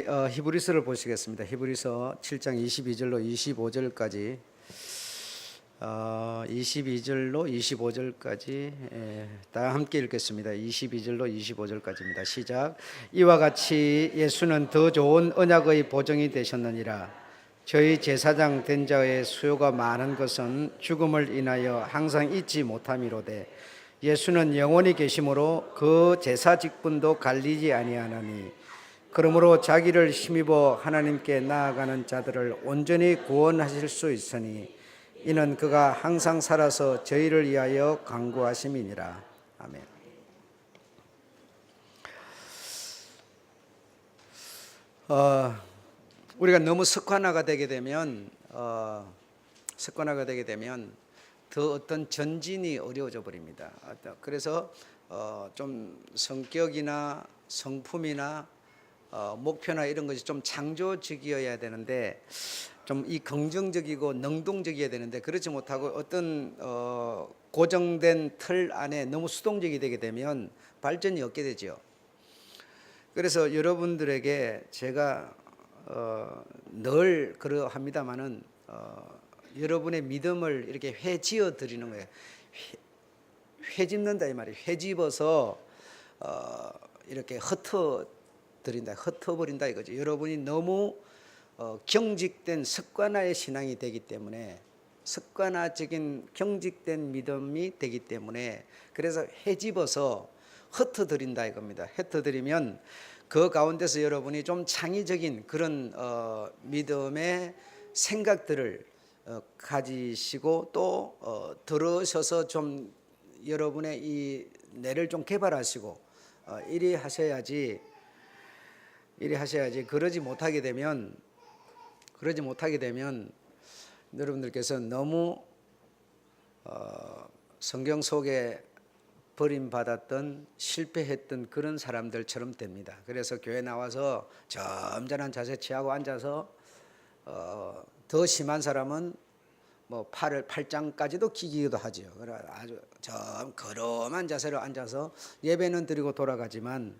히브리서를 보시겠습니다. 히브리서 7장 22절로 25절까지 22절로 25절까지 다 함께 읽겠습니다. 22절로 25절까지입니다. 시작. 이와 같이 예수는 더 좋은 언약의 보증이 되셨느니라. 저희 제사장 된 자의 수요가 많은 것은 죽음을 인하여 항상 잊지 못함이로되 예수는 영원히 계심으로 그 제사 직분도 갈리지 아니하나니 그러므로 자기를 힘입어 하나님께 나아가는 자들을 온전히 구원하실 수 있으니 이는 그가 항상 살아서 저희를 위하여 간구하심이니라. 아멘. 우리가 너무 습관화가 되게 되면 더 어떤 전진이 어려워져 버립니다. 그래서 좀 성격이나 성품이나 목표나 이런 것이 좀 창조적이어야 되는데 좀 이 긍정적이고 능동적이어야 되는데 그렇지 못하고 어떤 고정된 틀 안에 너무 수동적이 되게 되면 발전이 없게 되죠. 그래서 여러분들에게 제가 늘 그러합니다마는 여러분의 믿음을 이렇게 회지어 드리는 거예요. 회집는다 이 말이에요. 회집어서 이렇게 흩어버린다 이거죠. 여러분이 너무 경직된 습관화의 신앙이 되기 때문에 습관화적인 경직된 믿음이 되기 때문에 그래서 헤집어서 흩어드린다 이겁니다. 흩어드리면 그 가운데서 여러분이 좀 창의적인 그런 믿음의 생각들을 가지시고 또 들으셔서 좀 여러분의 이 뇌를 좀 개발하시고 이리 하셔야지 그러지 못하게 되면 여러분들께서 너무 성경 속에 버림받았던 실패했던 그런 사람들처럼 됩니다. 그래서 교회 나와서 점잖은 자세 취하고 앉아서 더 심한 사람은 뭐 팔짱까지도 기기도 하지요. 그래 아주 좀 거름한 자세로 앉아서 예배는 드리고 돌아가지만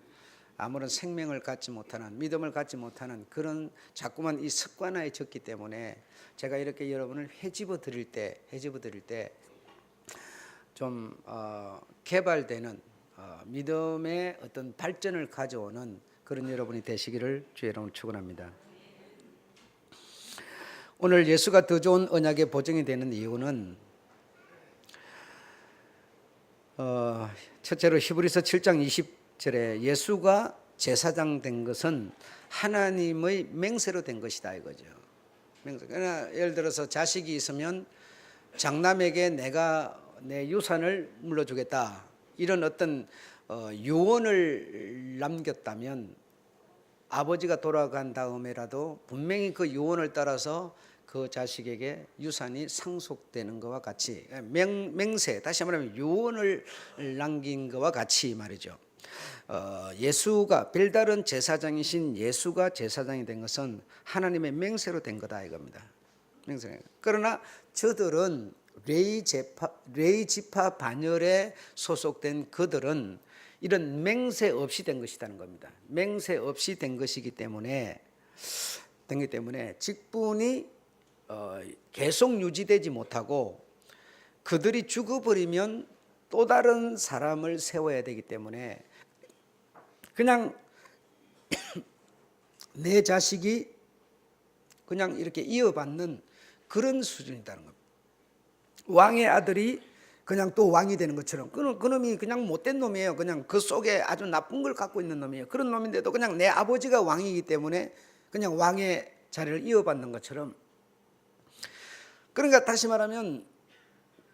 아무런 생명을 갖지 못하는 믿음을 갖지 못하는 그런 자꾸만 이 습관화에 졌기 때문에 제가 이렇게 여러분을 헤집어 드릴 때 좀 개발되는 믿음의 어떤 발전을 가져오는 그런 여러분이 되시기를 주의 이름으로 축원합니다. 오늘 예수가 더 좋은 언약의 보증이 되는 이유는 첫째로 히브리서 7장 20절에 예수가 제사장 된 것은 하나님의 맹세로 된 것이다 이거죠. 그러나 예를 들어서 자식이 있으면 장남에게 내가 내 유산을 물려주겠다 이런 어떤 유언을 남겼다면 아버지가 돌아간 다음에라도 분명히 그 유언을 따라서 그 자식에게 유산이 상속되는 것과 같이 맹세 다시 말하면 유언을 남긴 것과 같이 말이죠. 예수가 별다른 제사장이신 예수가 제사장이 된 것은 하나님의 맹세로 된 거다 이겁니다. 맹세. 그러나 저들은 레위 지파 반열에 소속된 그들은 이런 맹세 없이 된 것이라는 겁니다. 맹세 없이 된 것이기 때문에 직분이 계속 유지되지 못하고 그들이 죽어버리면 또 다른 사람을 세워야 되기 때문에 그냥 내 자식이 그냥 이렇게 이어받는 그런 수준이라는 겁니다. 왕의 아들이 그냥 또 왕이 되는 것처럼 그 놈이 그냥 못된 놈이에요. 그냥 그 속에 아주 나쁜 걸 갖고 있는 놈이에요. 그런 놈인데도 그냥 내 아버지가 왕이기 때문에 그냥 왕의 자리를 이어받는 것처럼 그러니까 다시 말하면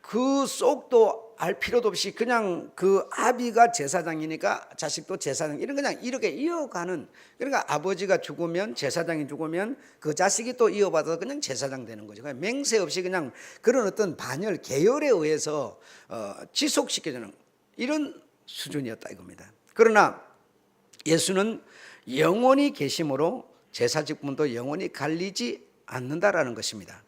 그 속도 알 필요도 없이 그냥 그 아비가 제사장이니까 자식도 제사장 이런 그냥 이렇게 이어가는 그러니까 아버지가 죽으면 제사장이 죽으면 그 자식이 또 이어받아서 그냥 제사장 되는 거죠. 그냥 맹세 없이 그냥 그런 어떤 반열 계열에 의해서 지속시켜주는 이런 수준이었다 이겁니다. 그러나 예수는 영원히 계심으로 제사 직분도 영원히 갈리지 않는다라는 것입니다.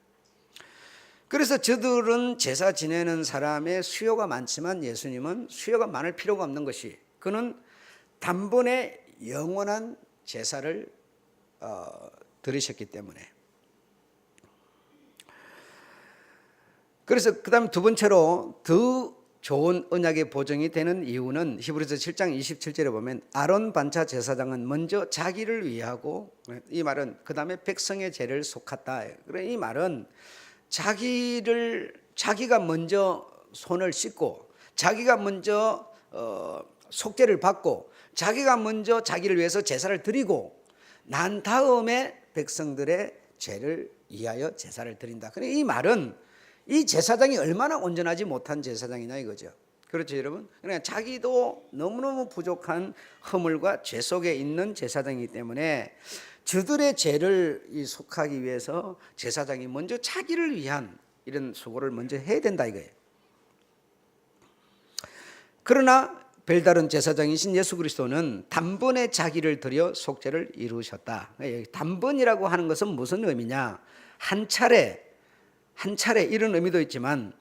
그래서 저들은 제사 지내는 사람의 수요가 많지만 예수님은 수요가 많을 필요가 없는 것이 그는 단번에 영원한 제사를 들으셨기 때문에. 그래서 그 다음 두 번째로 더 좋은 언약의 보증이 되는 이유는 히브리서 7장 27절에 보면 아론 반차 제사장은 먼저 자기를 위하고, 이 말은 그 다음에 백성의 죄를 속았다. 이 말은 자기가 먼저 손을 씻고 자기가 먼저 속죄를 받고 자기가 먼저 자기를 위해서 제사를 드리고 난 다음에 백성들의 죄를 위하여 제사를 드린다. 이 말은 이 제사장이 얼마나 온전하지 못한 제사장이냐 이거죠. 그렇죠, 여러분? 그러니까 자기도 너무너무 부족한 허물과 죄 속에 있는 제사장이기 때문에 저들의 죄를 속하기 위해서 제사장이 먼저 자기를 위한 이런 수고를 먼저 해야 된다 이거예요. 그러나 별다른 제사장이신 예수 그리스도는 단번에 자기를 드려 속죄를 이루셨다. 단번이라고 하는 것은 무슨 의미냐? 한 차례 이런 의미도 있지만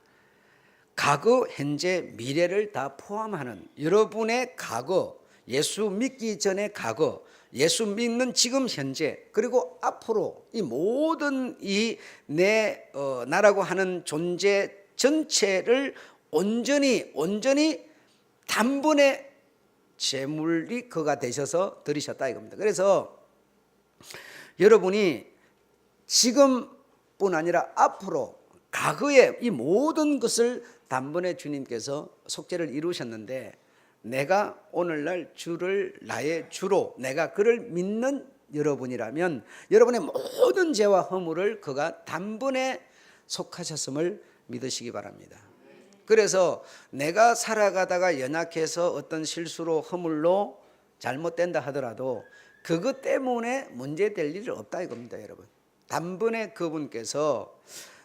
과거, 현재, 미래를 다 포함하는 여러분의 과거, 예수 믿기 전의 과거, 예수 믿는 지금 현재, 그리고 앞으로 이 모든 이 내 나라고 하는 존재 전체를 온전히 단번에 제물이 그가 되셔서 드리셨다 이겁니다. 그래서 여러분이 지금뿐 아니라 앞으로 과거의 이 모든 것을 단번에 주님께서 속죄를 이루셨는데, 내가 오늘날 주를 나의 주로 내가 그를 믿는 여러분이라면 여러분의 모든 죄와 허물을 그가 단번에 속하셨음을 믿으시기 바랍니다. 그래서 내가 살아가다가 연약해서 어떤 실수로 허물로 잘못된다 하더라도 그것 때문에 문제될 일이 없다 이겁니다, 여러분. 단번에 그분께서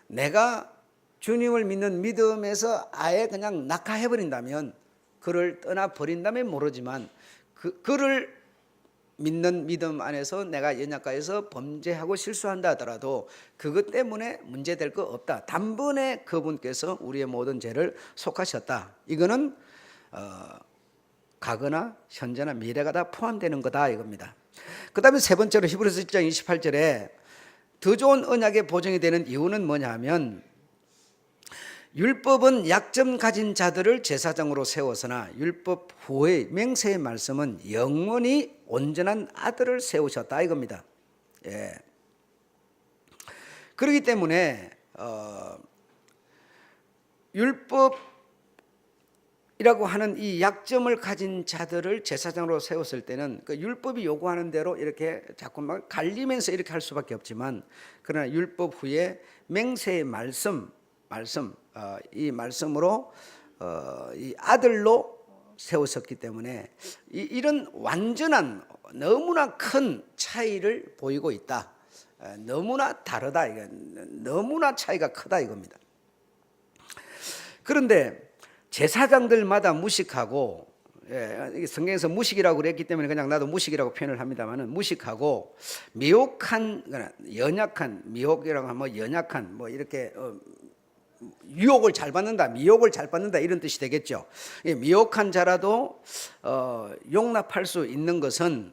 내가 주님을 믿는 믿음에서 아예 그냥 낙하해버린다면, 그를 떠나버린다면 모르지만 그를 믿는 믿음 안에서 내가 연약하여서 범죄하고 실수한다 하더라도 그것 때문에 문제될 거 없다. 단번에 그분께서 우리의 모든 죄를 속하셨다. 이거는 과거나 현재나 미래가 다 포함되는 거다 이겁니다. 그 다음에 세 번째로 히브리서 1장 28절에 더 좋은 언약의 보증이 되는 이유는 뭐냐면, 율법은 약점 가진 자들을 제사장으로 세웠으나 율법 후의 맹세의 말씀은 영원히 온전한 아들을 세우셨다 이겁니다. 예. 그렇기 때문에 율법이라고 하는 이 약점을 가진 자들을 제사장으로 세웠을 때는 그 율법이 요구하는 대로 이렇게 자꾸만 갈리면서 이렇게 할 수밖에 없지만, 그러나 율법 후에 맹세의 말씀 이 말씀으로 이 아들로 세우셨기 때문에 이런 완전한 너무나 큰 차이를 보이고 있다. 너무나 다르다. 너무나 차이가 크다 이겁니다. 그런데 제사장들마다 무식하고, 성경에서 무식이라고 그랬기 때문에 그냥 나도 무식이라고 표현을 합니다만은, 무식하고 미혹한, 연약한, 미혹이라고 하면 연약한, 뭐 이렇게 유혹을 잘 받는다, 미혹을 잘 받는다 이런 뜻이 되겠죠. 미혹한 자라도 용납할 수 있는 것은,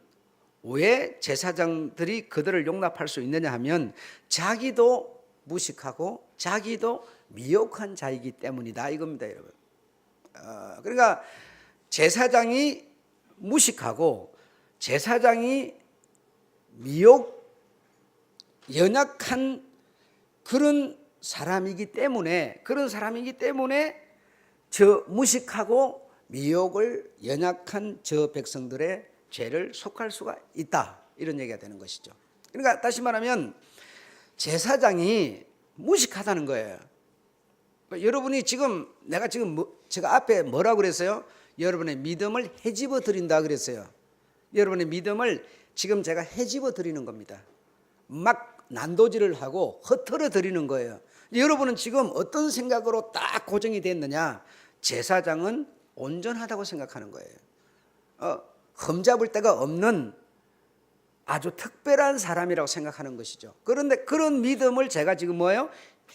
왜 제사장들이 그들을 용납할 수 있느냐 하면 자기도 무식하고 자기도 미혹한 자이기 때문이다 이겁니다, 여러분. 그러니까 제사장이 무식하고 제사장이 연약한 그런 사람이기 때문에 저 무식하고 미혹을 연약한 저 백성들의 죄를 속할 수가 있다, 이런 얘기가 되는 것이죠. 그러니까 다시 말하면 제사장이 무식하다는 거예요. 여러분이 지금 제가 앞에 뭐라고 그랬어요? 여러분의 믿음을 헤집어 드린다 그랬어요. 여러분의 믿음을 지금 제가 헤집어 드리는 겁니다. 막 난도질을 하고 흩어져 드리는 거예요. 여러분은 지금 어떤 생각으로 딱 고정이 됐느냐? 제사장은 온전하다고 생각하는 거예요. 흠잡을 데가 없는 아주 특별한 사람이라고 생각하는 것이죠. 그런데 그런 믿음을 제가 지금 뭐예요?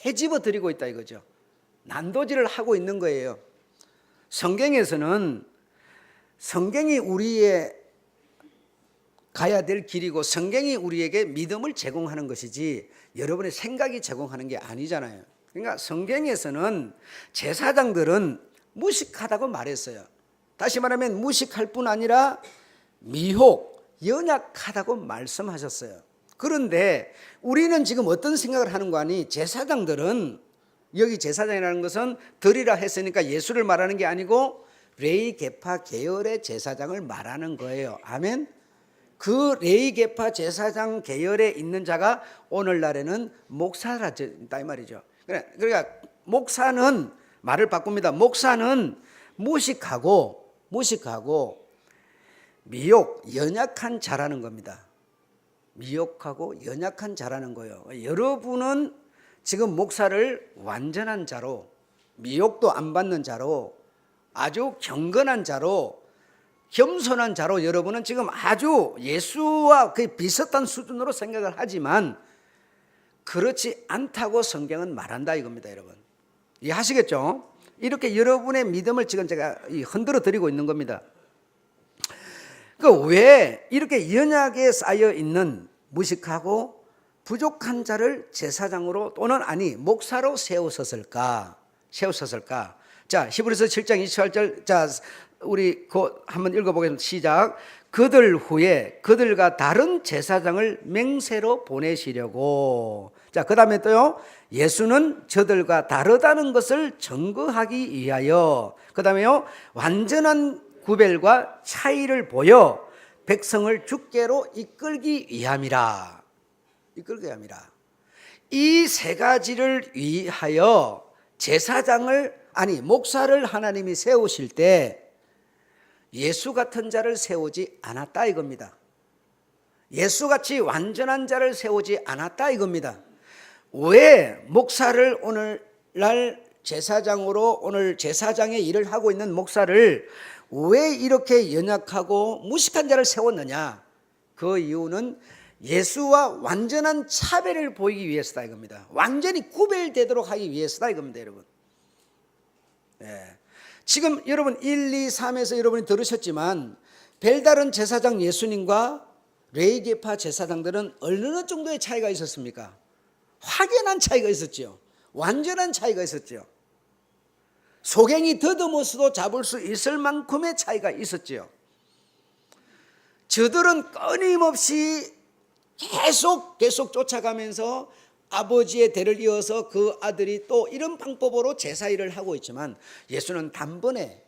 헤집어 드리고 있다 이거죠. 난도질을 하고 있는 거예요. 성경에서는 성경이 우리의 가야 될 길이고 성경이 우리에게 믿음을 제공하는 것이지 여러분의 생각이 제공하는 게 아니잖아요. 그러니까 성경에서는 제사장들은 무식하다고 말했어요. 다시 말하면 무식할 뿐 아니라 미혹, 연약하다고 말씀하셨어요. 그런데 우리는 지금 어떤 생각을 하는 거 아니? 제사장들은, 여기 제사장이라는 것은 드리라 했으니까 예수를 말하는 게 아니고 레위 계파 계열의 제사장을 말하는 거예요. 아멘. 그 레위 계파 제사장 계열에 있는 자가 오늘날에는 목사라 이 말이죠. 그러니까 목사는, 말을 바꿉니다. 목사는 무식하고 미혹, 연약한 자라는 겁니다. 미혹하고 연약한 자라는 거예요. 여러분은 지금 목사를 완전한 자로, 미혹도 안 받는 자로, 아주 경건한 자로, 겸손한 자로 여러분은 지금 아주 예수와 거의 비슷한 수준으로 생각을 하지만 그렇지 않다고 성경은 말한다 이겁니다. 여러분 이해하시겠죠? 이렇게 여러분의 믿음을 지금 제가 흔들어 드리고 있는 겁니다. 왜 이렇게 연약에 쌓여 있는 무식하고 부족한 자를 제사장으로 또는 목사로 세우셨을까? 자, 히브리서 7장 28절, 자 우리 한번 읽어보겠습니다. 시작. 그들 후에 그들과 다른 제사장을 맹세로 보내시려고. 자, 그 다음에 또요, 예수는 저들과 다르다는 것을 증거하기 위하여. 그 다음에요, 완전한 구별과 차이를 보여 백성을 주께로 이끌기 위함이라. 이 세 가지를 위하여 목사를 하나님이 세우실 때 예수 같은 자를 세우지 않았다 이겁니다. 예수같이 완전한 자를 세우지 않았다 이겁니다. 왜 목사를 오늘날 제사장으로, 오늘 제사장의 일을 하고 있는 목사를 왜 이렇게 연약하고 무식한 자를 세웠느냐? 그 이유는 예수와 완전한 차별을 보이기 위해서다 이겁니다. 완전히 구별되도록 하기 위해서다 이겁니다, 여러분. 네. 지금 여러분 1, 2, 3에서 여러분이 들으셨지만 별다른 제사장 예수님과 레위계파 제사장들은 어느 정도의 차이가 있었습니까? 확연한 차이가 있었죠. 완전한 차이가 있었죠. 소갱이 더듬어서도 잡을 수 있을 만큼의 차이가 있었죠. 저들은 끊임없이 계속 쫓아가면서 아버지의 대를 이어서 그 아들이 또 이런 방법으로 제사일을 하고 있지만 예수는 단번에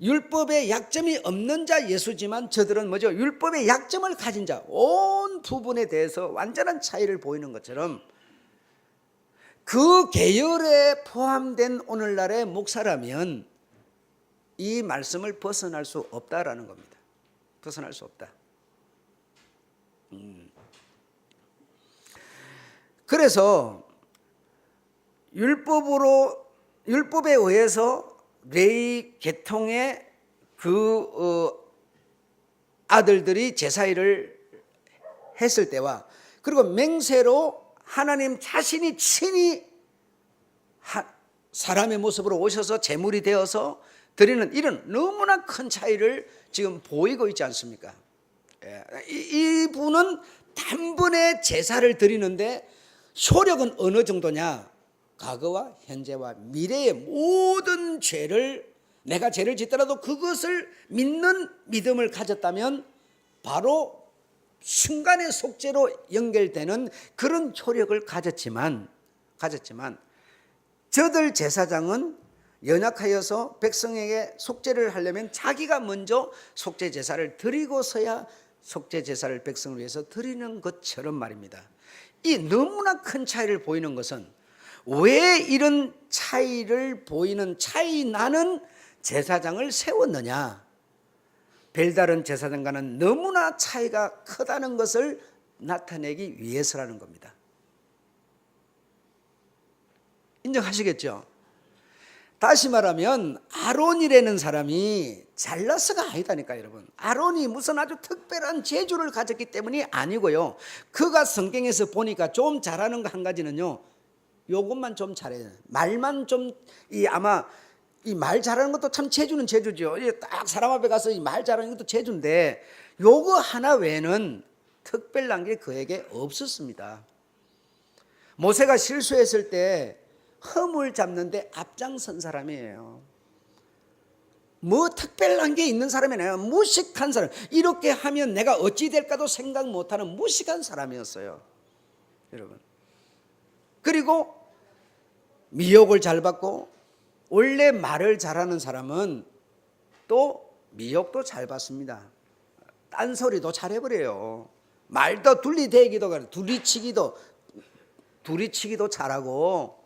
율법의 약점이 없는 자 예수지만 저들은 뭐죠? 율법의 약점을 가진 자, 온 부분에 대해서 완전한 차이를 보이는 것처럼 그 계열에 포함된 오늘날의 목사라면 이 말씀을 벗어날 수 없다라는 겁니다. 벗어날 수 없다. 그래서 율법에 의해서 레위 계통의 아들들이 제사일을 했을 때와 그리고 맹세로 하나님 자신이 친히 사람의 모습으로 오셔서 제물이 되어서 드리는 이런 너무나 큰 차이를 지금 보이고 있지 않습니까? 이분은 단번에 제사를 드리는데 효력은 어느 정도냐? 과거와 현재와 미래의 모든 죄를, 내가 죄를 짓더라도 그것을 믿는 믿음을 가졌다면 바로 순간의 속죄로 연결되는 그런 효력을 가졌지만 저들 제사장은 연약하여서 백성에게 속죄를 하려면 자기가 먼저 속죄 제사를 드리고서야 속죄 제사를 백성을 위해서 드리는 것처럼 말입니다. 이 너무나 큰 차이를 보이는 것은 왜 이런 차이를 보이는 차이 나는 제사장을 세웠느냐? 별다른 제사장과는 너무나 차이가 크다는 것을 나타내기 위해서라는 겁니다. 인정하시겠죠? 다시 말하면 아론이라는 사람이 잘나서가 아니다니까 여러분. 아론이 무슨 아주 특별한 재주를 가졌기 때문이 아니고요. 그가 성경에서 보니까 좀 잘하는 거 한 가지는요, 요것만 좀 잘해요. 말만 좀, 아마 이 말 잘하는 것도 참 재주는 재주죠. 딱 사람 앞에 가서 이 말 잘하는 것도 재주인데 요거 하나 외에는 특별한 게 그에게 없었습니다. 모세가 실수했을 때 허물 잡는데 앞장선 사람이에요. 뭐 특별한 게 있는 사람이 아니에요. 무식한 사람. 이렇게 하면 내가 어찌 될까도 생각 못하는 무식한 사람이었어요, 여러분. 그리고 미혹을 잘 받고, 원래 말을 잘하는 사람은 또 미혹도 잘 받습니다. 딴소리도 잘해버려요. 말도 둘리대기도 둘이치기도 잘하고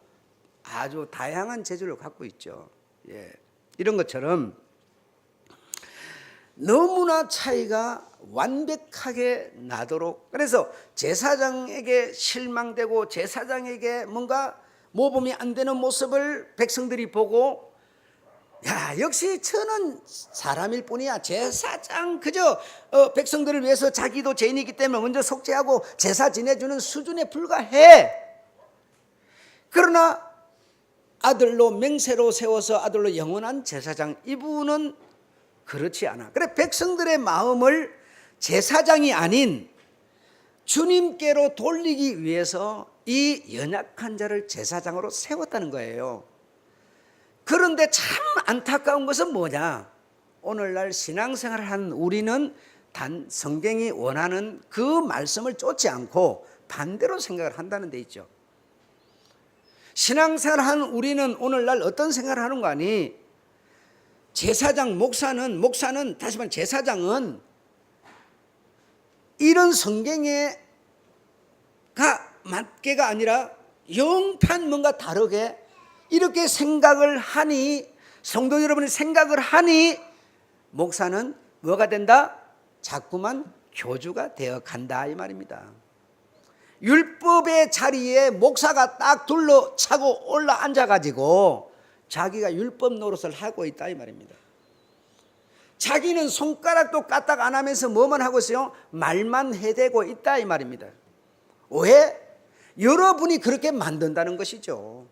아주 다양한 재주를 갖고 있죠. 예. 이런 것처럼 너무나 차이가 완벽하게 나도록, 그래서 제사장에게 실망되고 제사장에게 뭔가 모범이 안 되는 모습을 백성들이 보고, 야, 역시 저는 사람일 뿐이야. 제사장 그저 백성들을 위해서 자기도 죄인이기 때문에 먼저 속죄하고 제사 지내주는 수준에 불과해. 그러나 아들로 맹세로 세워서 아들로 영원한 제사장, 이분은 그렇지 않아. 그래, 백성들의 마음을 제사장이 아닌 주님께로 돌리기 위해서 이 연약한 자를 제사장으로 세웠다는 거예요. 그런데 참 안타까운 것은 뭐냐? 오늘날 신앙생활을 하는 우리는 단 성경이 원하는 그 말씀을 쫓지 않고 반대로 생각을 한다는 데 있죠. 신앙생활을 하는 우리는 오늘날 어떤 생각을 하는 거 아니? 제사장, 목사는 다시 말해 제사장은 이런 성경에 맞게가 아니라 영판 뭔가 다르게 이렇게 생각을 하니, 성도 여러분이 생각을 하니 목사는 뭐가 된다? 자꾸만 교주가 되어 간다, 이 말입니다. 율법의 자리에 목사가 딱 둘러차고 올라 앉아가지고 자기가 율법 노릇을 하고 있다, 이 말입니다. 자기는 손가락도 까딱 안 하면서 뭐만 하고 있어요? 말만 해대고 있다, 이 말입니다. 왜? 여러분이 그렇게 만든다는 것이죠.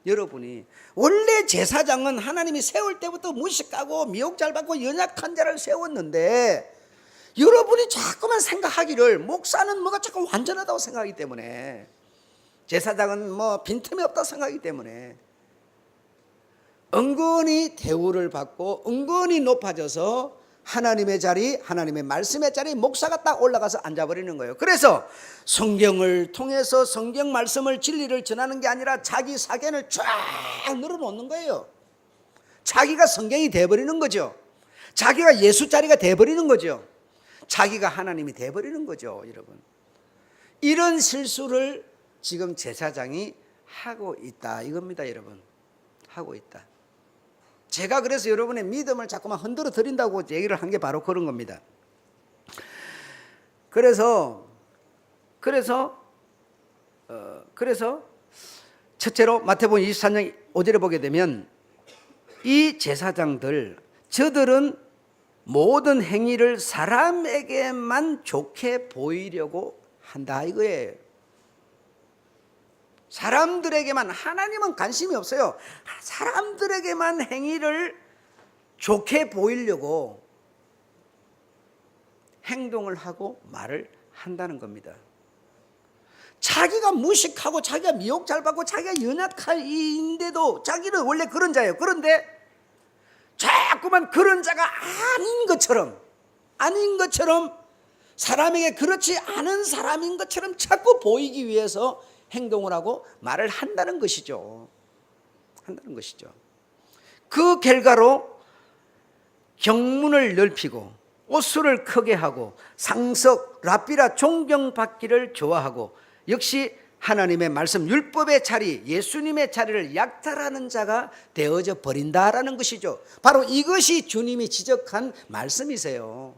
여러분이. 원래 제사장은 하나님이 세울 때부터 무식하고 미혹 잘 받고 연약한 자를 세웠는데, 여러분이 자꾸만 생각하기를 목사는 뭐가 자꾸 완전하다고 생각하기 때문에, 제사장은 뭐 빈틈이 없다고 생각하기 때문에 은근히 대우를 받고 은근히 높아져서 하나님의 자리, 하나님의 말씀의 자리, 목사가 딱 올라가서 앉아버리는 거예요. 그래서 성경을 통해서 성경 말씀을 진리를 전하는 게 아니라 자기 사견을 쫙 늘어놓는 거예요. 자기가 성경이 돼버리는 거죠. 자기가 예수 자리가 돼버리는 거죠. 자기가 하나님이 돼버리는 거죠, 여러분. 이런 실수를 지금 제사장이 하고 있다, 이겁니다, 여러분. 하고 있다. 제가 그래서 여러분의 믿음을 자꾸만 흔들어 드린다고 얘기를 한 게 바로 그런 겁니다. 그래서 첫째로 마태복음 24장 5절에 보게 되면 이 제사장들, 저들은 모든 행위를 사람에게만 좋게 보이려고 한다, 이거예요. 사람들에게만, 하나님은 관심이 없어요. 사람들에게만 행위를 좋게 보이려고 행동을 하고 말을 한다는 겁니다. 자기가 무식하고 자기가 미혹 잘 받고 자기가 연약한인데도 자기는 원래 그런 자예요. 그런데 자꾸만 그런 자가 아닌 것처럼 사람에게 그렇지 않은 사람인 것처럼 자꾸 보이기 위해서 행동을 하고 말을 한다는 것이죠. 그 결과로 경문을 넓히고 옷수를 크게 하고 상석, 랍비라 존경받기를 좋아하고, 역시 하나님의 말씀, 율법의 자리, 예수님의 자리를 약탈하는 자가 되어져 버린다라는 것이죠. 바로 이것이 주님이 지적한 말씀이세요.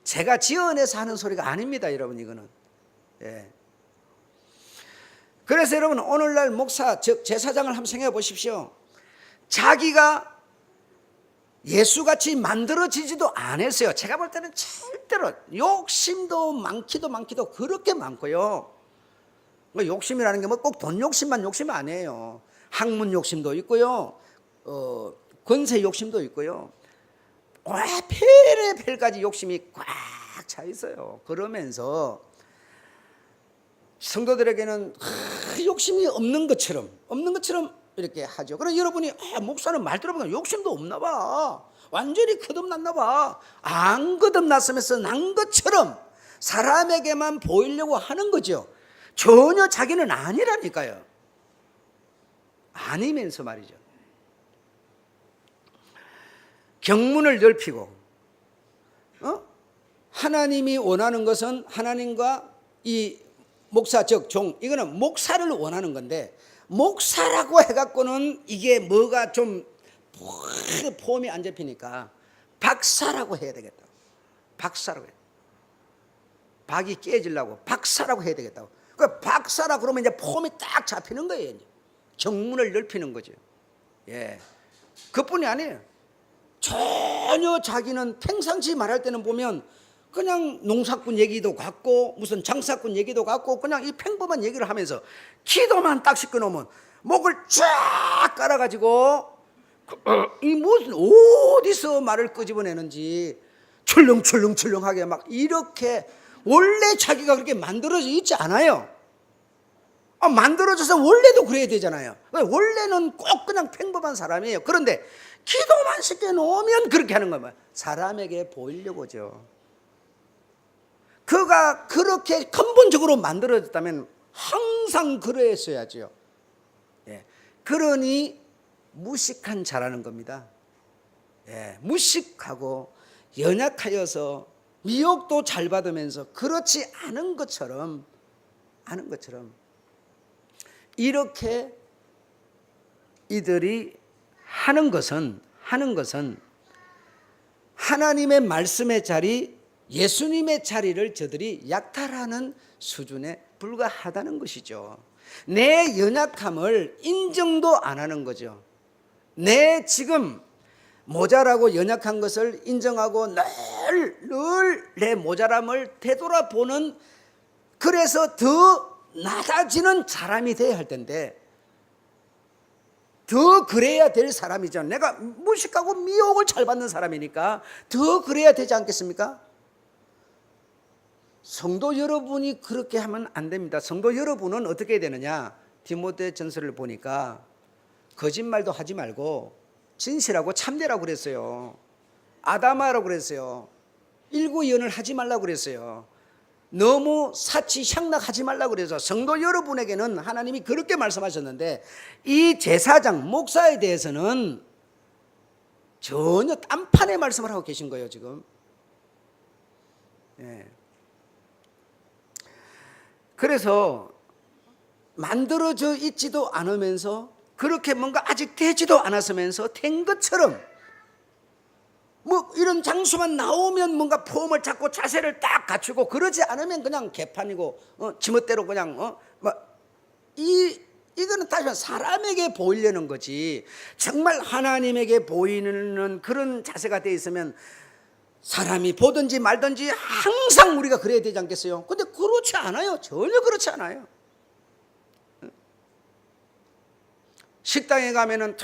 제가 지어내서 하는 소리가 아닙니다, 여러분. 이거는. 예. 그래서 여러분, 오늘날 목사, 즉 제사장을 한번 생각해 보십시오. 자기가 예수같이 만들어지지도 않았어요. 제가 볼 때는 절대로 욕심도 많기도 그렇게 많고요. 욕심이라는 게 뭐 꼭 돈 욕심만 욕심이 아니에요. 학문 욕심도 있고요, 권세 욕심도 있고요, 별의 별까지 욕심이 꽉 차 있어요. 그러면서 성도들에게는 욕심이 없는 것처럼 이렇게 하죠. 그럼 여러분이 목사는 말 들어보면 욕심도 없나 봐, 완전히 거듭났나 봐, 안 거듭났으면서 난 것처럼 사람에게만 보이려고 하는 거죠. 전혀 자기는 아니라니까요. 아니면서 말이죠. 경문을 넓히고 하나님이 원하는 것은 하나님과 이 목사 즉 종, 이거는 목사를 원하는 건데, 목사라고 해갖고는 이게 뭐가 좀 폼이 안 잡히니까 박사라고 해야 되겠다. 박사라고 해. 박이 깨지려고 박사라고 해야 되겠다고. 그 박사라 그러면 이제 폼이 딱 잡히는 거예요. 이제 경문을 넓히는 거죠. 예, 그뿐이 아니에요. 전혀 자기는 평상시 말할 때는 보면 그냥 농사꾼 얘기도 같고 무슨 장사꾼 얘기도 같고 그냥 이 평범한 얘기를 하면서 기도만 딱 시켜놓으면 목을 쫙 깔아가지고 이 무슨 어디서 말을 끄집어내는지 출렁출렁출렁하게 막 이렇게, 원래 자기가 그렇게 만들어져 있지 않아요. 만들어져서 원래도 그래야 되잖아요. 원래는 꼭 그냥 평범한 사람이에요. 그런데 기도만 시켜놓으면 그렇게 하는 거예요. 사람에게 보이려고죠. 그가 그렇게 근본적으로 만들어졌다면 항상 그러했어야죠. 예. 그러니 무식한 자라는 겁니다. 예. 무식하고 연약하여서 미혹도 잘 받으면서 그렇지 않은 것처럼 이렇게 이들이 하는 것은 하나님의 말씀의 자리, 예수님의 자리를 저들이 약탈하는 수준에 불과하다는 것이죠. 내 연약함을 인정도 안 하는 거죠. 내 지금 모자라고 연약한 것을 인정하고 늘 내 모자람을 되돌아보는, 그래서 더 낮아지는 사람이 돼야 할 텐데 더 그래야 될 사람이죠. 내가 무식하고 미혹을 잘 받는 사람이니까 더 그래야 되지 않겠습니까? 성도 여러분이 그렇게 하면 안 됩니다. 성도 여러분은 어떻게 해야 되느냐? 디모데전서를 보니까 거짓말도 하지 말고 진실하고 참되라고 그랬어요. 아담하라고 그랬어요. 일구이언을 하지 말라고 그랬어요. 너무 사치 향락하지 말라고 그래서 성도 여러분에게는 하나님이 그렇게 말씀하셨는데, 이 제사장 목사에 대해서는 전혀 딴판의 말씀을 하고 계신 거예요 지금. 예. 그래서 만들어져 있지도 않으면서 그렇게 뭔가 아직 되지도 않았으면서 된 것처럼 뭐 이런 장수만 나오면 뭔가 폼을 잡고 자세를 딱 갖추고, 그러지 않으면 그냥 개판이고 지멋대로 그냥 이거는 다시 사람에게 보이려는 거지, 정말 하나님에게 보이는 그런 자세가 돼 있으면 사람이 보든지 말든지 항상 우리가 그래야 되지 않겠어요? 근데 그렇지 않아요. 전혀 그렇지 않아요. 식당에 가면은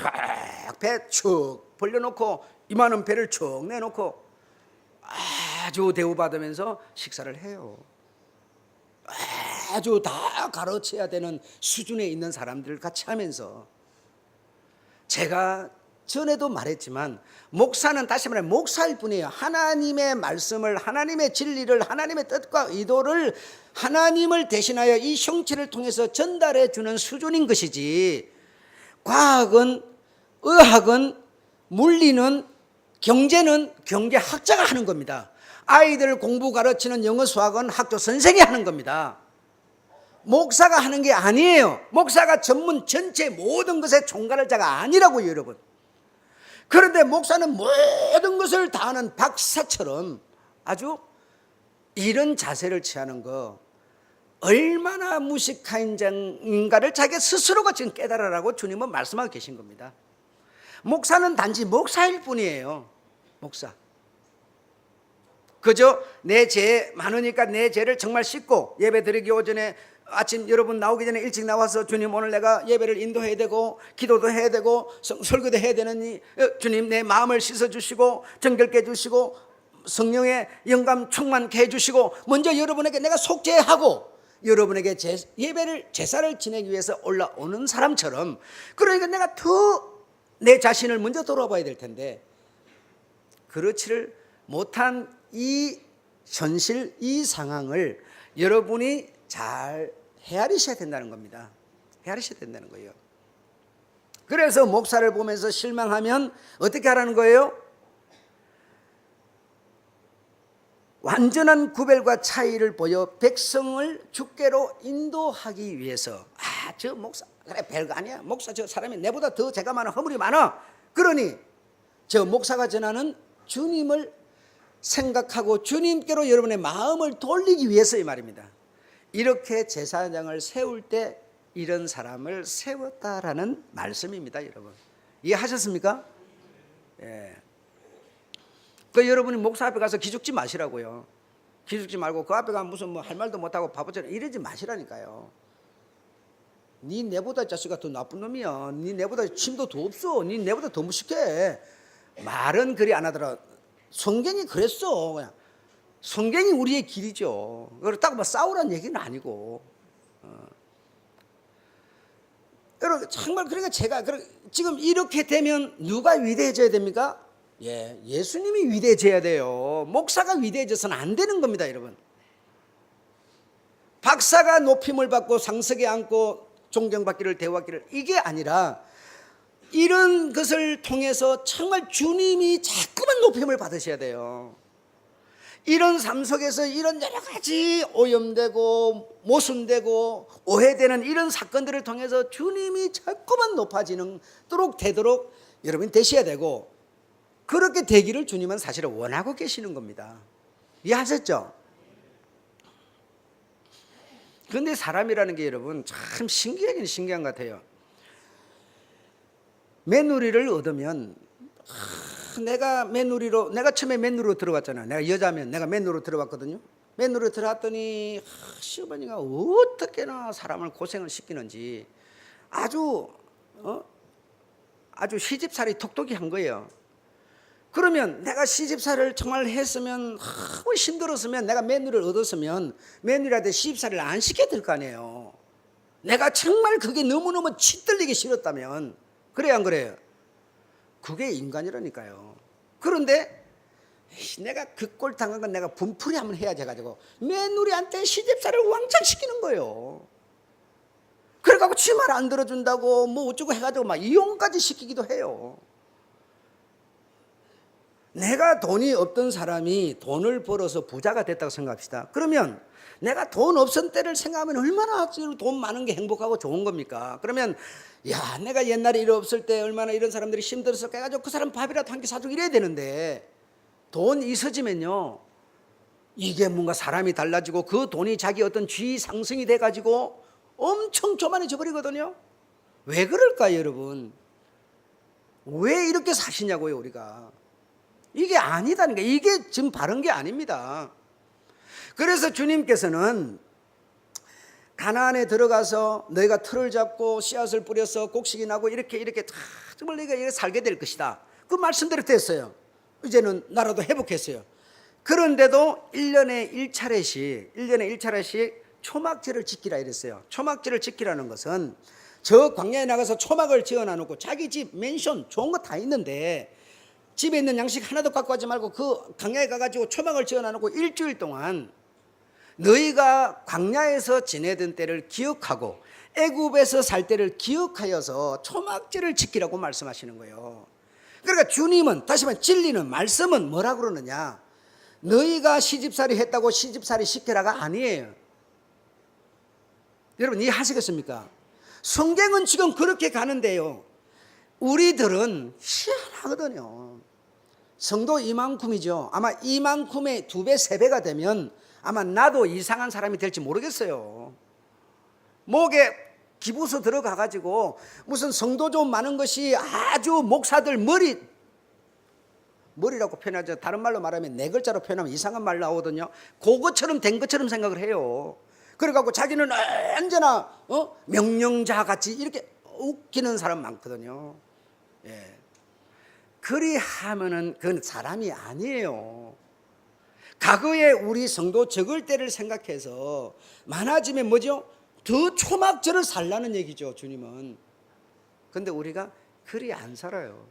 배 축 벌려놓고 이만한 배를 쭉 내놓고 아주 대우받으면서 식사를 해요. 아주 다 가르쳐야 되는 수준에 있는 사람들 같이 하면서, 제가 전에도 말했지만 목사는 다시 말해 목사일 뿐이에요. 하나님의 말씀을, 하나님의 진리를, 하나님의 뜻과 의도를 하나님을 대신하여 이 형체를 통해서 전달해 주는 수준인 것이지, 과학은, 의학은, 물리는, 경제는 경제학자가 하는 겁니다. 아이들 공부 가르치는 영어 수학은 학교 선생이 하는 겁니다. 목사가 하는 게 아니에요. 목사가 전문 전체 모든 것의 총괄할 자가 아니라고요 여러분. 그런데 목사는 모든 것을 다 하는 박사처럼 아주 이런 자세를 취하는 거 얼마나 무식한인가를 자기 스스로가 지금 깨달으라고 주님은 말씀하고 계신 겁니다. 목사는 단지 목사일 뿐이에요. 목사. 그저 내 죄 많으니까 내 죄를 정말 씻고 예배 드리기 오전에 아침 여러분 나오기 전에 일찍 나와서 주님 오늘 내가 예배를 인도해야 되고 기도도 해야 되고 설교도 해야 되느니 주님 내 마음을 씻어주시고 정결케 해주시고 성령의 영감 충만케 해주시고 먼저 여러분에게 내가 속죄하고 여러분에게 제사를 지내기 위해서 올라오는 사람처럼, 그러니까 내가 더 내 자신을 먼저 돌아봐야 될 텐데 그렇지를 못한 이 현실, 이 상황을 여러분이 잘 헤아리셔야 된다는 겁니다. 헤아리셔야 된다는 거예요. 그래서 목사를 보면서 실망하면 어떻게 하라는 거예요? 완전한 구별과 차이를 보여 백성을 주께로 인도하기 위해서, 저 목사 그래 별거 아니야, 목사 저 사람이 내보다 더 죄가 많아, 허물이 많아, 그러니 저 목사가 전하는 주님을 생각하고 주님께로 여러분의 마음을 돌리기 위해서 이 말입니다. 이렇게 제사장을 세울 때 이런 사람을 세웠다라는 말씀입니다. 여러분 이해하셨습니까? 예. 그 여러분이 목사 앞에 가서 기죽지 마시라고요. 기죽지 말고 그 앞에 가면 무슨 뭐 할 말도 못하고 바보처럼 이러지 마시라니까요. 네 내보다 자식아 더 나쁜 놈이야, 네 내보다 침도 더 없어, 네 내보다 더 무식해. 말은 그리 안 하더라. 성경이 그랬어. 그냥 성경이 우리의 길이죠. 그렇다고 뭐 싸우라는 얘기는 아니고. 여러분 정말 그러니까 제가 지금 이렇게 되면 누가 위대해져야 됩니까? 예수님이 위대해져야 돼요. 목사가 위대해져서는 안 되는 겁니다, 여러분. 박사가 높임을 받고 상석에 앉고 존경받기를 대우받기를 이게 아니라 이런 것을 통해서 정말 주님이 자꾸만 높임을 받으셔야 돼요. 이런 삶 속에서 이런 여러 가지 오염되고 모순되고 오해되는 이런 사건들을 통해서 주님이 자꾸만 높아지도록 되도록 여러분이 되셔야 되고, 그렇게 되기를 주님은 사실은 원하고 계시는 겁니다. 이해하셨죠? 그런데 사람이라는 게 여러분 참 신기하긴 신기한 것 같아요. 며느리를 얻으면 내가 처음에 며느리로 들어갔잖아요. 내가 여자면 내가 며느리로 들어갔거든요. 며느리로 들어갔더니 시어머니가 어떻게나 사람을 고생을 시키는지 아주 시집살이 톡톡히 한 거예요. 그러면 내가 시집살이를 정말 했으면 너무 힘들었으면 내가 며느리를 얻었으면 며느리한테 시집살이를 안 시켜야 될 거 아니에요. 내가 정말 그게 너무너무 치들리기 싫었다면. 그래요 안 그래요? 그게 인간이라니까요. 그런데 내가 그 꼴 당한 건 내가 분풀이 한번 해야지 해가지고 며느리한테 시집살이를 왕창 시키는 거예요. 그래갖고 지 말 안 들어준다고 뭐 어쩌고 해가지고 막 이혼까지 시키기도 해요. 내가 돈이 없던 사람이 돈을 벌어서 부자가 됐다고 생각합시다. 그러면 내가 돈 없을 때를 생각하면 얼마나 돈 많은 게 행복하고 좋은 겁니까? 그러면 내가 옛날에 일 없을 때 얼마나 이런 사람들이 힘들었을까 해가지고 그 사람 밥이라도 한 끼 사주고 이래야 되는데, 돈 있어지면요 이게 뭔가 사람이 달라지고 그 돈이 자기 어떤 지위 상승이 돼가지고 엄청 교만해져 버리거든요. 왜 그럴까요 여러분? 왜 이렇게 사시냐고요 우리가. 이게 아니다는 게, 이게 지금 바른 게 아닙니다. 그래서 주님께서는 가나안에 들어가서 너희가 틀을 잡고 씨앗을 뿌려서 곡식이 나고 이렇게 정말 너희가 이렇게 살게 될 것이다, 그 말씀대로 됐어요. 이제는 나라도 회복했어요. 그런데도 1년에 1차례씩 초막절을 지키라 이랬어요. 초막절을 지키라는 것은 저 광야에 나가서 초막을 지어놔놓고 자기 집 맨션 좋은 거 다 있는데 집에 있는 양식 하나도 갖고 가지 말고 그 광야에 가가지고 초막을 지어놔놓고 일주일 동안 너희가 광야에서 지내던 때를 기억하고 애굽에서 살 때를 기억하여서 초막절을 지키라고 말씀하시는 거예요. 그러니까 주님은, 다시 말해 진리는, 말씀은 뭐라 그러느냐, 너희가 시집살이 했다고 시집살이 시켜라가 아니에요. 여러분 이해하시겠습니까? 성경은 지금 그렇게 가는데요, 우리들은 희한하거든요. 성도 이만큼이죠. 아마 이만큼의 2배, 3배가 되면 아마 나도 이상한 사람이 될지 모르겠어요. 목에 기부서 들어가가지고 무슨 성도 좀 많은 것이 아주 목사들 머리라고 표현하죠. 다른 말로 말하면 4글자로 표현하면 이상한 말 나오거든요. 그것처럼 된 것처럼 생각을 해요. 그래갖고 자기는 언제나 명령자 같이 이렇게 웃기는 사람 많거든요. 그리 하면은 그건 사람이 아니에요. 과거에 우리 성도 적을 때를 생각해서 많아지면 뭐죠? 더 초막절을 살라는 얘기죠, 주님은. 근데 우리가 그리 안 살아요.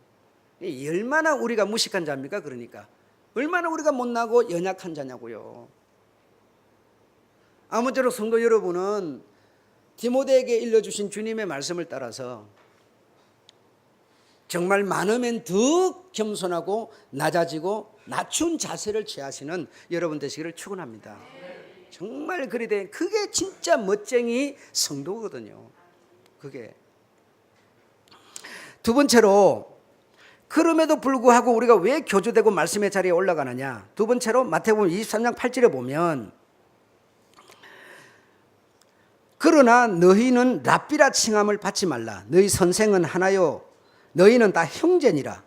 얼마나 우리가 무식한 자입니까? 그러니까 얼마나 우리가 못나고 연약한 자냐고요. 아무쪼록 성도 여러분은 디모데에게 일러주신 주님의 말씀을 따라서 정말 많으면 더 겸손하고 낮아지고 낮춘 자세를 취하시는 여러분 되시기를 축원합니다. 정말 그리 된 그게 진짜 멋쟁이 성도거든요. 그게 두 번째로, 그럼에도 불구하고 우리가 왜 교주되고 말씀의 자리에 올라가느냐. 두 번째로 마태복음 23장 8절에 보면, 그러나 너희는 랍비라 칭함을 받지 말라. 너희 선생은 하나요 너희는 다 형제니라.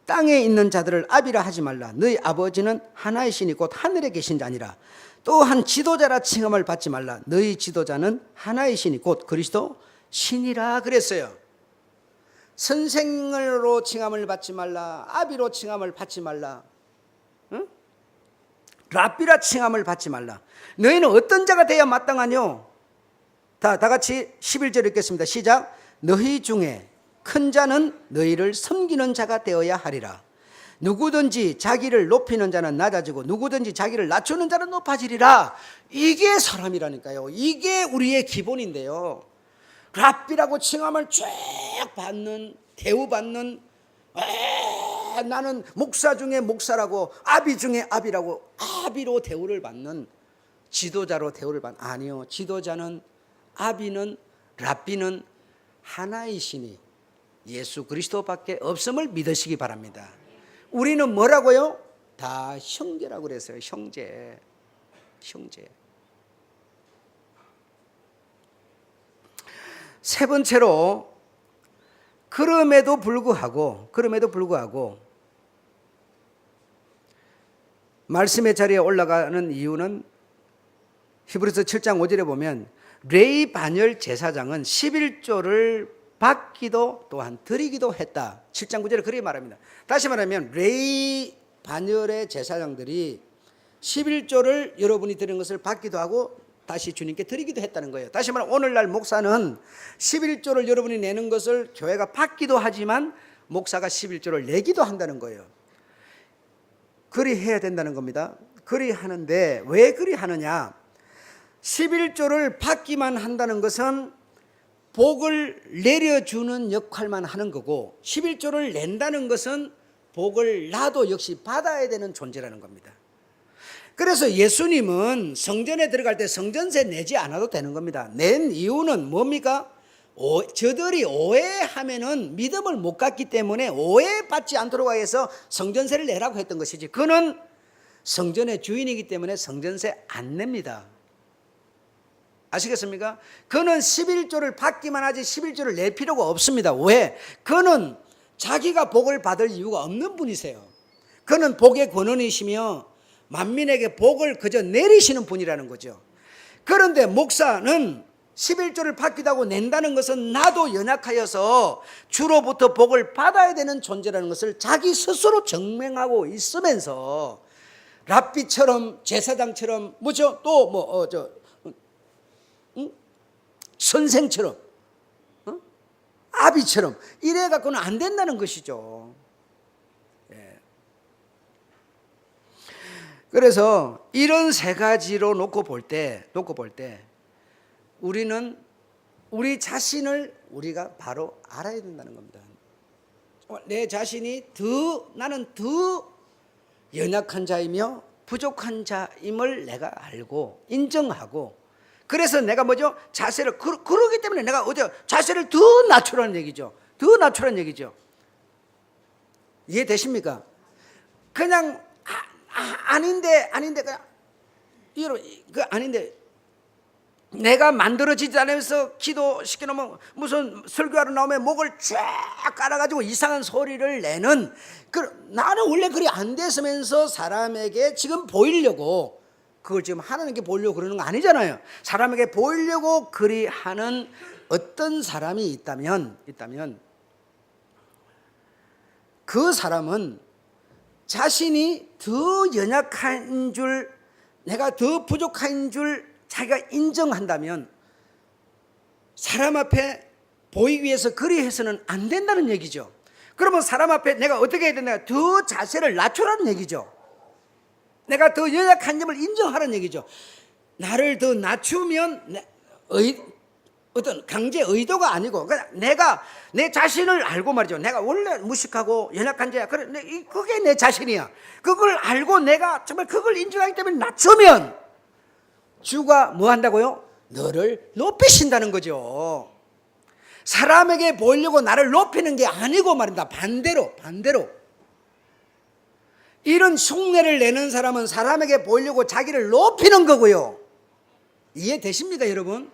땅에 있는 자들을 아비라 하지 말라. 너희 아버지는 하나이시니 곧 하늘에 계신 자니라. 또한 지도자라 칭함을 받지 말라. 너희 지도자는 하나이시니 곧 그리스도 신이라 그랬어요. 선생으로 칭함을 받지 말라. 아비로 칭함을 받지 말라. 응? 랍비라 칭함을 받지 말라. 너희는 어떤 자가 되어야 마땅하뇨? 다 같이 11절 읽겠습니다. 시작. 너희 중에 큰 자는 너희를 섬기는 자가 되어야 하리라. 누구든지 자기를 높이는 자는 낮아지고 누구든지 자기를 낮추는 자는 높아지리라. 이게 사람이라니까요. 이게 우리의 기본인데요. 랍비라고 칭함을 쫙 받는, 대우받는, 나는 목사 중에 목사라고, 아비 중에 아비라고, 아비로 대우를 받는, 지도자로 대우를 받는, 아니요. 지도자는, 아비는, 랍비는 하나이시니 예수 그리스도밖에 없음을 믿으시기 바랍니다. 우리는 뭐라고요? 다 형제라고 그랬어요. 형제. 세 번째로, 그럼에도 불구하고 말씀의 자리에 올라가는 이유는 히브리서 7장 5절에 보면 레위 반열 제사장은 11조를 받기도 또한 드리기도 했다. 7장 9절에 그렇게 말합니다. 다시 말하면 레위 반열의 제사장들이 11조를 여러분이 드린 것을 받기도 하고 다시 주님께 드리기도 했다는 거예요. 다시 말하면 오늘날 목사는 11조를 여러분이 내는 것을 교회가 받기도 하지만 목사가 11조를 내기도 한다는 거예요. 그리 해야 된다는 겁니다. 그리 하는데 왜 그리 하느냐? 11조를 받기만 한다는 것은 복을 내려주는 역할만 하는 거고, 11조를 낸다는 것은 복을 나도 역시 받아야 되는 존재라는 겁니다. 그래서 예수님은 성전에 들어갈 때 성전세 내지 않아도 되는 겁니다. 낸 이유는 뭡니까? 저들이 오해하면은 믿음을 못 갖기 때문에 오해받지 않도록 해서 성전세를 내라고 했던 것이지, 그는 성전의 주인이기 때문에 성전세 안 냅니다. 아시겠습니까? 그는 11조를 받기만 하지 11조를 낼 필요가 없습니다. 왜? 그는 자기가 복을 받을 이유가 없는 분이세요. 그는 복의 권원이시며 만민에게 복을 그저 내리시는 분이라는 거죠. 그런데 목사는 11조를 받기도 하고 낸다는 것은 나도 연약하여서 주로부터 복을 받아야 되는 존재라는 것을 자기 스스로 증명하고 있으면서 랍비처럼 제사장처럼 뭐죠? 또 선생처럼 아비처럼 이래 갖고는 안 된다는 것이죠. 예. 그래서 이런 세 가지로 놓고 볼 때 우리는 우리 자신을 우리가 바로 알아야 된다는 겁니다. 내 자신이 나는 더 연약한 자이며 부족한 자임을 내가 알고 인정하고, 그래서 내가 뭐죠? 자세를 그러기 때문에 내가 자세를 더 낮추라는 얘기죠. 더 낮추라는 얘기죠. 이해되십니까? 그냥 아닌데 그냥 아닌데 내가 만들어지지 않으면서 기도시켜 놓으면 무슨 설교하러 나오면 목을 쫙 깔아가지고 이상한 소리를 내는, 나는 원래 그리 안 됐으면서 사람에게 지금 보이려고 그걸 지금 하나님께 보이려고 그러는 거 아니잖아요. 사람에게 보이려고 그리 하는 어떤 사람이 있다면 그 사람은 자신이 더 연약한 줄, 내가 더 부족한 줄 자기가 인정한다면 사람 앞에 보이기 위해서 그리 해서는 안 된다는 얘기죠. 그러면 사람 앞에 내가 어떻게 해야 되나? 더 자세를 낮추라는 얘기죠. 내가 더 연약한 점을 인정하라는 얘기죠. 나를 더 낮추면 어떤 강제 의도가 아니고 그냥 내가 내 자신을 알고 말이죠. 내가 원래 무식하고 연약한 자야. 그래, 그게 내 자신이야. 그걸 알고 내가 정말 그걸 인정하기 때문에 낮추면 주가 뭐 한다고요? 너를 높이신다는 거죠. 사람에게 보이려고 나를 높이는 게 아니고 말입니다. 반대로 이런 흉내를 내는 사람은 사람에게 보이려고 자기를 높이는 거고요. 이해되십니까, 여러분?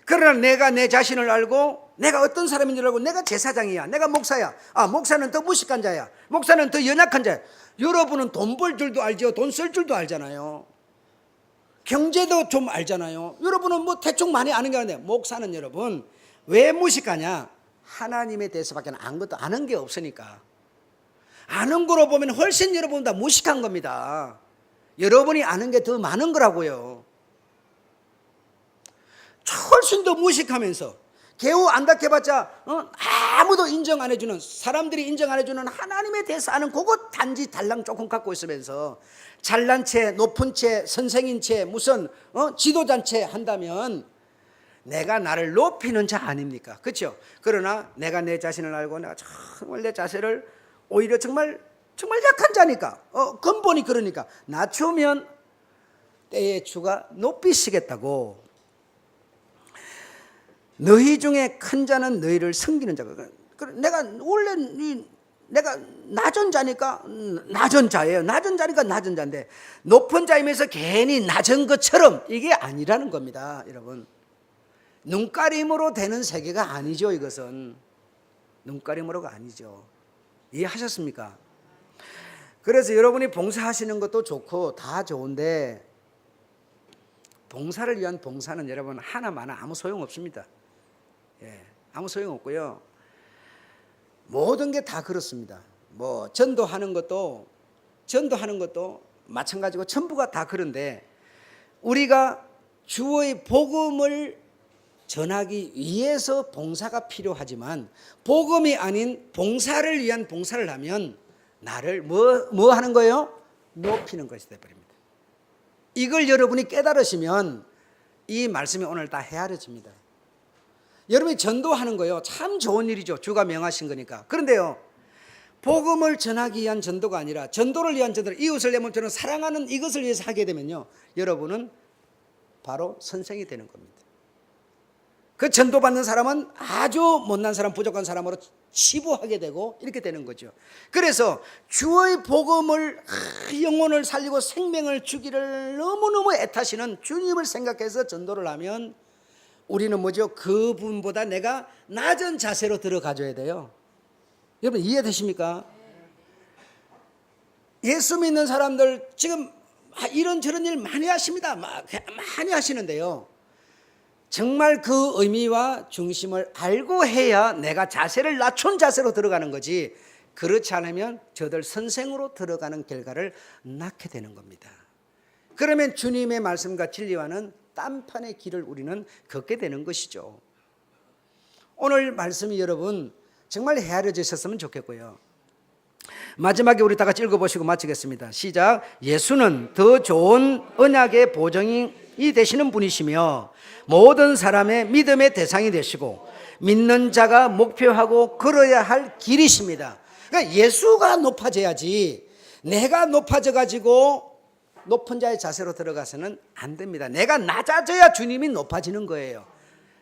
그러나 내가 내 자신을 알고 내가 어떤 사람인 줄 알고 내가 제사장이야, 내가 목사야. 목사는 더 무식한 자야, 목사는 더 연약한 자야. 여러분은 돈 벌 줄도 알죠, 돈 쓸 줄도 알잖아요, 경제도 좀 알잖아요. 여러분은 뭐 대충 많이 아는 게 아닌데, 목사는 여러분 왜 무식하냐? 하나님에 대해서밖에 아무것도 아는 게 없으니까. 아는 거로 보면 훨씬 여러분보다 무식한 겁니다. 여러분이 아는 게 더 많은 거라고요. 훨씬 더 무식하면서 겨우 안닥해봤자 아무도 인정 안 해주는, 사람들이 인정 안 해주는 하나님에 대해서 아는 그것 단지 달랑 조금 갖고 있으면서 잘난 채, 높은 채, 선생인 채, 무슨 지도자인 채 한다면 내가 나를 높이는 자 아닙니까? 그렇죠? 그러나 내가 내 자신을 알고 내가 정말 내 자세를 오히려 정말 약한 자니까, 근본이 그러니까 낮추면 때에 주가 높이시겠다고. 너희 중에 큰 자는 너희를 섬기는 자가. 내가 원래 내가 낮은 자니까 낮은 자예요. 낮은 자니까 낮은 자인데 높은 자이면서 괜히 낮은 것처럼 이게 아니라는 겁니다, 여러분. 눈가림으로 되는 세계가 아니죠. 이것은 눈가림으로가 아니죠. 이해하셨습니까? 그래서 여러분이 봉사하시는 것도 좋고 다 좋은데 봉사를 위한 봉사는 여러분 하나마나 아무 소용없습니다. 아무 소용없고요. 모든 게 다 그렇습니다. 뭐 전도하는 것도 마찬가지고 전부가 다 그런데 우리가 주의 복음을 전하기 위해서 봉사가 필요하지만 복음이 아닌 봉사를 위한 봉사를 하면 나를 뭐 하는 거예요? 높이는 것이 되어버립니다. 이걸 여러분이 깨달으시면 이 말씀이 오늘 다 헤아려집니다. 여러분이 전도하는 거요, 참 좋은 일이죠. 주가 명하신 거니까. 그런데요, 복음을 전하기 위한 전도가 아니라 전도를 위한 전도를, 이웃을 내 몸처럼 사랑하는 이것을 위해서 하게 되면요, 여러분은 바로 선생이 되는 겁니다. 그 전도받는 사람은 아주 못난 사람, 부족한 사람으로 치부하게 되고 이렇게 되는 거죠. 그래서 주의 복음을, 영혼을 살리고 생명을 주기를 너무너무 애타시는 주님을 생각해서 전도를 하면 우리는 뭐죠? 그분보다 내가 낮은 자세로 들어가줘야 돼요. 여러분 이해되십니까? 예수 믿는 사람들 지금 이런저런 일 많이 하십니다. 많이 하시는데요, 정말 그 의미와 중심을 알고 해야 내가 자세를 낮춘 자세로 들어가는 거지, 그렇지 않으면 저들 선생으로 들어가는 결과를 낳게 되는 겁니다. 그러면 주님의 말씀과 진리와는 딴판의 길을 우리는 걷게 되는 것이죠. 오늘 말씀이 여러분 정말 헤아려지셨으면 좋겠고요. 마지막에 우리 다 같이 읽어보시고 마치겠습니다. 시작. 예수는 더 좋은 언약의 보증이 되시는 분이시며 모든 사람의 믿음의 대상이 되시고 믿는 자가 목표하고 걸어야 할 길이십니다. 그러니까 예수가 높아져야지 내가 높아져 가지고 높은 자의 자세로 들어가서는 안 됩니다. 내가 낮아져야 주님이 높아지는 거예요.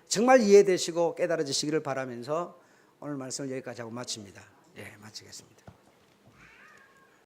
정말 이해되시고 깨달아지시기를 바라면서 오늘 말씀을 여기까지 하고 마칩니다. 마치겠습니다.